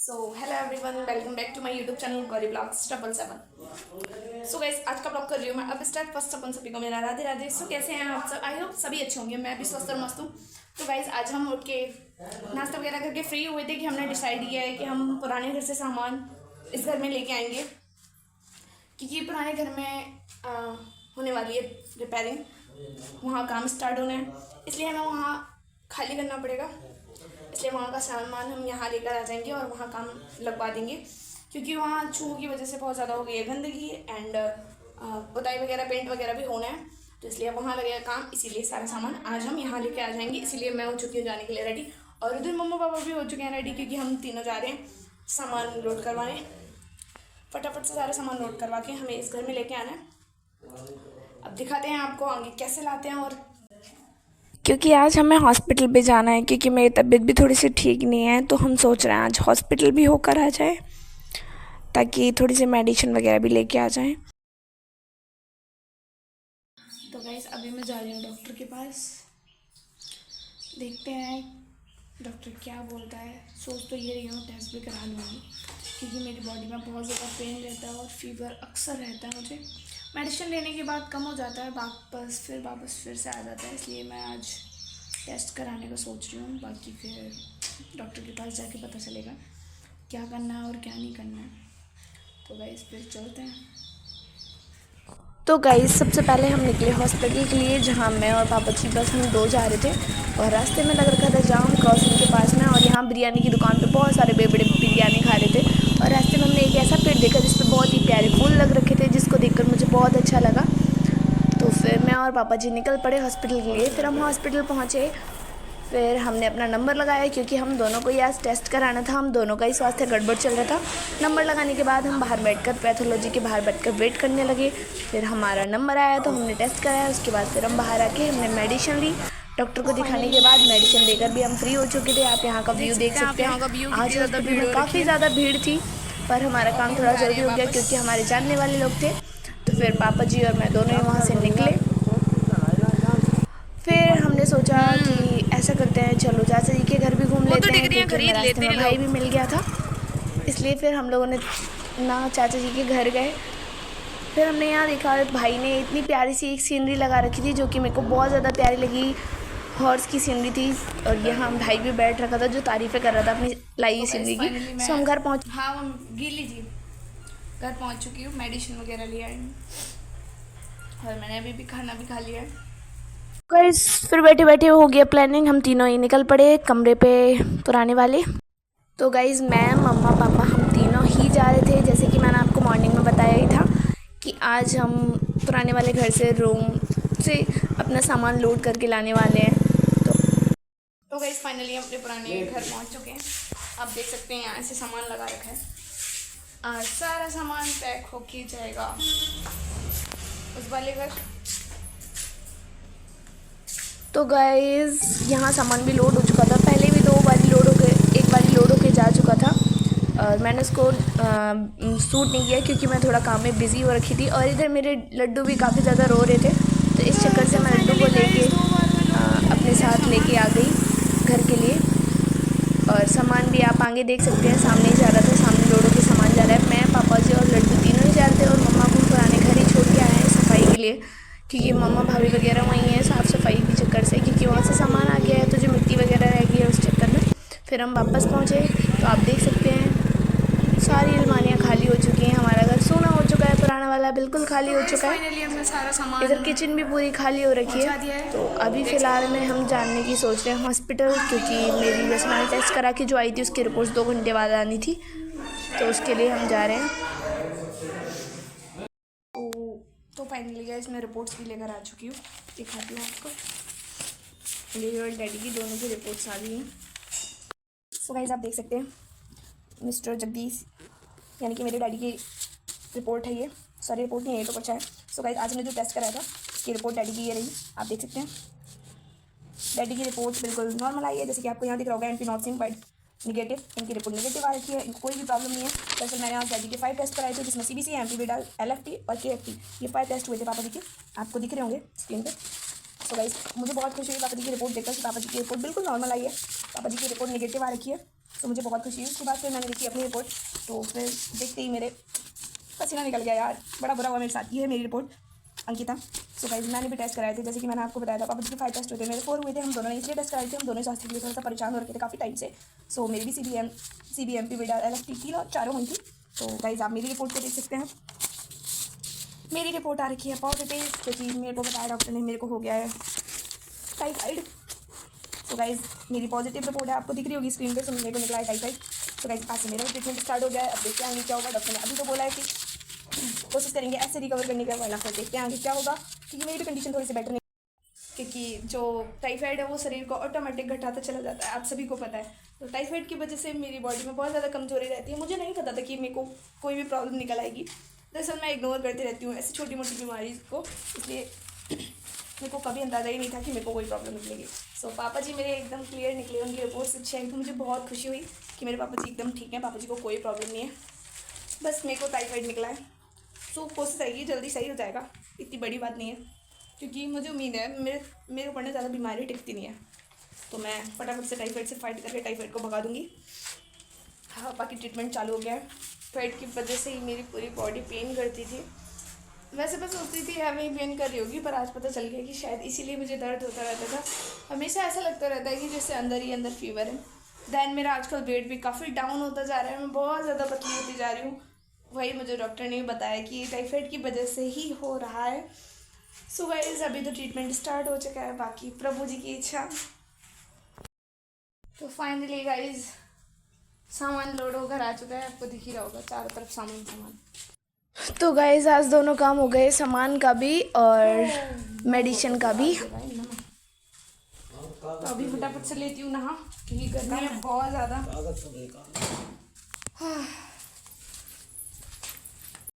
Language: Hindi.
So hello everyone, welcome back to my YouTube channel Gauri blogs 777। So guys, आज का ब्लॉग कर रही हूँ मैं अब स्टार्ट। फर्स्ट अपन सभी को मेरा राधे राधे। सो कैसे हैं आप सब? आई होप सभी अच्छे होंगे, मैं भी स्वस्थ और मस्त हूँ। तो गाइस, आज हम उठ के नाश्ता वगैरह करके फ्री हुए थे कि हमने डिसाइड किया है कि हम पुराने घर से सामान इस घर में लेके आएंगे, क्योंकि पुराने घर में होने वाली है रिपेयरिंग। वहाँ काम स्टार्ट होना है, इसलिए हमें वहाँ खाली करना पड़ेगा। इसलिए वहाँ का सामान हम यहाँ लेकर आ जाएंगे और वहाँ काम लगवा देंगे, क्योंकि वहाँ चूहों की वजह से बहुत ज़्यादा हो गई है गंदगी एंड पुताई वगैरह पेंट वगैरह भी होना है। तो इसलिए वहाँ लगेगा काम, इसीलिए सारा सामान आज हम यहाँ लेके आ जाएंगे। इसीलिए मैं हो चुकी हूँ जाने के लिए रेडी, और उधर मम्मा पापा भी हो चुके हैं रेडी, क्योंकि हम तीनों जा रहे हैं सामान लोड करवाने। फटाफट से सारा सामान लोड करवा के हमें इस घर में लेके आना है। अब दिखाते हैं आपको आगे कैसे लाते हैं। और क्योंकि आज हमें हॉस्पिटल भी जाना है, क्योंकि मेरी तबीयत भी थोड़ी सी ठीक नहीं है, तो हम सोच रहे हैं आज हॉस्पिटल भी होकर आ जाए, ताकि थोड़ी सी मेडिसिन वगैरह भी लेके आ जाएं। तो गाइस, अभी मैं जा रही हूँ डॉक्टर के पास। देखते हैं डॉक्टर क्या बोलता है। सोच तो ये रही हूँ टेस्ट भी करा लूँगी, क्योंकि मेरी बॉडी में बहुत ज़्यादा पेन रहता है और फीवर अक्सर रहता है मुझे। मेडिसिन लेने के बाद कम हो जाता है, वापस फिर से आ जाता है। इसलिए मैं आज टेस्ट कराने का सोच रही हूँ। बाकी फिर डॉक्टर के पास जाके पता चलेगा क्या करना है और क्या नहीं करना है। तो गाइस, फिर चलते हैं। तो गाइस, सबसे पहले हम निकले हॉस्पिटल के लिए, जहाँ मैं और पापा जी बस हम दो जा रहे थे, और रास्ते में लग रखा था जाम क्रॉसिंग के पास में, और यहाँ बिरयानी की दुकान पे बहुत सारे बड़े बड़े बिरयानी खा रहे थे। और रास्ते में हमने एक ऐसा पेड़ देखा जिस पर बहुत ही प्यारे फूल लग रखे थे, जिसको देखकर मुझे बहुत अच्छा लगा। तो फिर मैं और पापा जी निकल पड़े हॉस्पिटल के लिए। फिर हम हॉस्पिटल पहुँचे, फिर हमने अपना नंबर लगाया, क्योंकि हम दोनों को ही आज टेस्ट कराना था। हम दोनों का ही स्वास्थ्य गड़बड़ चल रहा था। नंबर लगाने के बाद हम बाहर बैठकर पैथोलॉजी के बाहर बैठकर वेट करने लगे। फिर हमारा नंबर आया तो हमने टेस्ट कराया। उसके बाद फिर हम बाहर आके हमने मेडिसिन ली। डॉक्टर को दिखाने के बाद मेडिसिन लेकर भी हम फ्री हो चुके थे। आप यहाँ का व्यू देख सकते हैं। आज हॉस्पिटल में काफ़ी ज़्यादा भीड़ थी, पर हमारा काम थोड़ा जल्दी हो गया, क्योंकि हमारे जानने वाले लोग थे। तो फिर पापा जी और मैं दोनों ही वहाँ से निकले। फिर हमने सोचा कि ऐसा करते हैं, चलो चाचा जी के घर भी घूम लेते हैं, क्योंकि हमें रास्ते में भाई भी मिल गया था। इसलिए फिर हम लोगों ने ना चाचा जी के घर गए। फिर हमने यहाँ देखा, भाई ने इतनी प्यारी सी एक सीनरी लगा रखी थी, जो कि मेरे को बहुत ज़्यादा प्यारी लगी। हॉर्स की सीनरी थी, और यहाँ भाई भी बैठ रखा था जो तारीफ़ें कर रहा था अपनी लाई सीनरी की। सो हम घर पहुँच हाँ, हम गिर लीजिए। घर पहुँच चुकी हूँ, मेडिसिन वगैरह लिया है और मैंने अभी भी खाना भी खा लिया है। गाइस, फिर बैठे बैठे हो गया प्लानिंग, हम तीनों ही निकल पड़े कमरे पे पुराने वाले। तो गाइज़, मैं मम्मा पापा हम तीनों ही जा रहे थे, जैसे कि मैंने आपको मॉर्निंग में बताया ही था कि आज हम पुराने वाले घर से रूम से अपना सामान लोड करके लाने वाले हैं। तो गाइस, फाइनली हम अपने पुराने घर पहुंच चुके हैं। आप देख सकते हैं यहाँ से सामान लगा रखा है। आज सारा सामान पैक होके जाएगा उस वाले घर। तो गाइज़, यहाँ सामान भी लोड हो चुका था। पहले भी एक बारी लोड होके जा चुका था, और मैंने उसको सूट नहीं किया, क्योंकि मैं थोड़ा काम में बिज़ी हो रखी थी। और इधर मेरे लड्डू भी काफ़ी ज़्यादा रो रहे थे, तो इस चक्कर से मैं लड्डू को लेके अपने साथ लेके आ गई घर के लिए। और सामान भी आप आगे देख सकते हैं, सामने ही जा रहा था, सामने लोड होके सामान जा रहा है। मैं पापा जी और लड्डू तीनों ही जा रहे थे, और मम्मा को पुराने घर ही छोड़ के आए हैं सफाई के लिए, क्योंकि मम्मा भाभी वगैरह वहीं हैं साफ़ सफाई के चक्कर से, क्योंकि वहाँ से सामान आ गया है, तो जो मिट्टी वगैरह रह गई है उस चक्कर में। फिर हम वापस पहुँचे, तो आप देख सकते हैं सारी अलमारियाँ खाली हो चुकी हैं। हमारा घर सोना हो चुका है, पुराना वाला बिल्कुल खाली हो चुका है। फाइनली हमने सारा सामान इधर किचन भी पूरी खाली हो रखी है। तो अभी फ़िलहाल में हम जानने की सोच रहे हैं हॉस्पिटल, क्योंकि मेरी जैसे मैंने टेस्ट करा के जो आई थी उसकी रिपोर्ट्स 2 घंटे बाद आनी थी, तो उसके लिए हम जा रहे हैं। तो फाइनली गाइस, मैं रिपोर्ट्स भी लेकर आ चुकी हूँ। दिखाती हूँ आपको, मेरी और डैडी की दोनों की रिपोर्ट्स आ गई हैं। सो गाइस, आप देख सकते हैं मिस्टर जगदीश, यानी कि मेरे डैडी की रिपोर्ट है ये। सॉरी, रिपोर्ट नहीं है, ये तो पर्चा है। सो गाइस, आज हमने जो टेस्ट कराया था उसकी रिपोर्ट डैडी की ये रही। आप देख सकते हैं डैडी की रिपोर्ट बिल्कुल नॉर्मल आई है, जैसे कि आपको यहाँ दिख रहा होगा एंटी नॉक्सिन वाइड निगेटिव। इनकी रिपोर्ट निगेटिव आ रखी है, इनको कोई भी प्रॉब्लम नहीं है। दरअसल मैंने आज डैडी के 5 टेस्ट कराए थे, जिसमें CBC, एमपी, विडाल, LFT और KFT, ये 5 टेस्ट हुए थे पापा जी के। आपको दिख रहे होंगे स्क्रीन पे। तो गाइस मुझे बहुत खुशी हुई पापा जी की रिपोर्ट देखकर कि पापा जी की रिपोर्ट बिल्कुल नॉर्मल आई है। पापा जी की रिपोर्ट नेगेटिव आ रखी है, तो मुझे बहुत खुशी हुई। उसके बाद फिर मैंने देखी अपनी रिपोर्ट, तो फिर देखते ही मेरे पसीना निकल गया यार, बड़ा बुरा हुआ मेरे साथ। ये है मेरी रिपोर्ट अंकिता। सो गाइस मैंने भी टेस्ट कराए थे, जैसे कि मैंने आपको बताया था। पापा जी के 5 टेस्ट हुए थे, मेरे 4 हुए थे। हम दोनों ने इसलिए टेस्ट कराए थे, हम दोनों स्वास्थ्य के लिए थोड़ा सा परेशान हो रखे थे काफ़ी टाइम से। सो मेरी भी CBMP विडा LFT 3 और 4 हुई थी। तो गाइस आप मेरी रिपोर्ट को देख सकते हैं। मेरी रिपोर्ट आ रखी है पॉजिटिव, क्योंकि मेरे को बताया डॉक्टर ने मेरे को हो गया है टाइफाइड। तो गाइस मेरी पॉजिटिव रिपोर्ट है, आपको दिख रही होगी स्क्रीन पे। तो मेरे को निकला है टाइफाइड। तो गाइस आज से मेरा ट्रीटमेंट स्टार्ट हो गया है। अब देखते हैं आगे क्या होगा। डॉक्टर ने अभी तो बोला है कि कोशिश करेंगे ऐसे रिकवर करने का, वरना फिर देखते हैं आगे क्या होगा। क्योंकि मेरी भी कंडीशन थोड़ी सी बेटर नहीं, क्योंकि जो टाइफाइड है वो शरीर को ऑटोमेटिक घटाता चला जाता है, आप सभी को पता है। तो टाइफाइड की वजह से मेरी बॉडी में बहुत ज़्यादा कमजोरी रहती है। मुझे नहीं पता था कि मेरे को कोई भी प्रॉब्लम निकल आएगी। दरअसल मैं इग्नोर करती रहती हूँ ऐसी छोटी मोटी बीमारी को, इसलिए मेरे को कभी अंदाज़ा ही नहीं था कि मेरे को कोई प्रॉब्लम निकलेगी। सो पापा जी मेरे एकदम क्लियर निकले, उनकी रिपोर्ट्स अच्छी आई, तो मुझे बहुत खुशी हुई कि मेरे पापा जी एकदम ठीक हैं, पापा जी को कोई प्रॉब्लम नहीं है। बस मेरे को टाइफाइड निकला है। सो कोशिश रहेगी जल्दी सही हो जाएगा, इतनी बड़ी बात नहीं है। क्योंकि मुझे उम्मीद है मेरे ऊपर ना ज़्यादा बीमारी टिकती नहीं है, तो मैं फटाफट से टाइफाइड से फाइट करके टाइफाइड को भगा दूँगी। हाँ बाकी ट्रीटमेंट चालू हो गया है। टाइफाइड की वजह से ही मेरी पूरी बॉडी पेन करती थी। वैसे मैं सोचती थी हमें ही पेन कर रही होगी, पर आज पता चल गया कि शायद इसीलिए मुझे दर्द होता रहता था। हमेशा ऐसा लगता रहता है कि जैसे अंदर ही अंदर फीवर है। दैन मेरा आजकल वेट भी काफ़ी डाउन होता जा रहा है, मैं बहुत ज़्यादा पतली होती जा रही हूँ। वही मुझे डॉक्टर ने बताया कि टाइफाइड की वजह से ही हो रहा है। सो गाइस अभी तो ट्रीटमेंट स्टार्ट हो चुका है, बाकी प्रभु जी की इच्छा। तो फाइनली गाइस सामान लोड होकर आ चुका है, आपको दिख ही रहा होगा चारों तरफ सामान। तो गाइस आज दोनों काम हो गए, सामान का भी और मेडिसिन का भी। तो अभी फटाफट से लेती हूँ नहा, क्योंकि गर्मी है बहुत ज़्यादा।